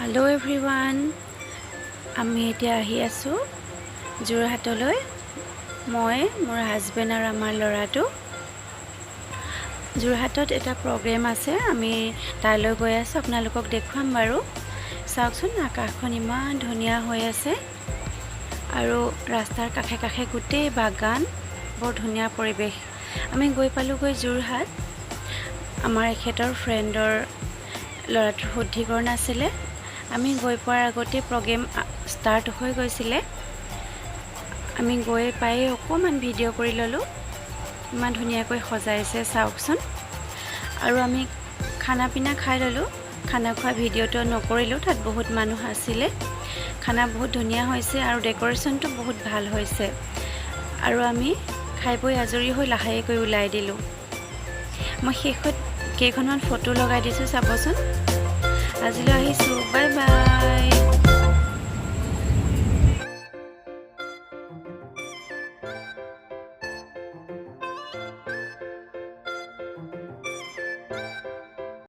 Hello everyone, আমি এতিয়া আহি আছো যোৰহাটলৈ মই মোৰ হাজবেণ্ড আৰু আমাৰ ল'ৰাটো যোৰহাটত এটা প্ৰগ্ৰাম আছে আমি তালৈ গৈ আছো আপোনালোকক দেখুৱাম বাৰু চাওকচোন আকাশখন ইমান ধুনীয়া হৈ আছে আৰু ৰাস্তাৰ কাষে কাষে গোটেই বাগান বৰ ধুনীয়া পৰিবেশ আমি গৈ পালোগৈ যোৰহাট আমাৰ এখেতৰ ফ্ৰেণ্ডৰ ল'ৰাটোৰ শুদ্ধিকৰণ আছিলে আমি গৈ পোৱাৰ আগতে প্ৰগ্ৰাম ষ্টাৰ্ট হৈ গৈছিলে আমি গৈ পাই অকমান ভিডিঅ' কৰি ললো ইমান ধুনীয়াকৈ সজাইছে চাওকচোন আৰু আমি খানা পিনা খাই ললো খানা খোৱা ভিডিঅ'টো নকৰিলো তাত বহুত মানুহ আছিলে খানা বহুত ধুনীয়া হৈছে আৰু ডেকোৰেশ্যনটো বহুত ভাল হৈছে আৰু আমি খাই বৈ আজৰি হৈ লাহেকৈ ওলাই দিলো মই শেষত কেইখনমান ফটো লগাই দিছো চাবচোন আজিলৈ আহিছো বাই বাই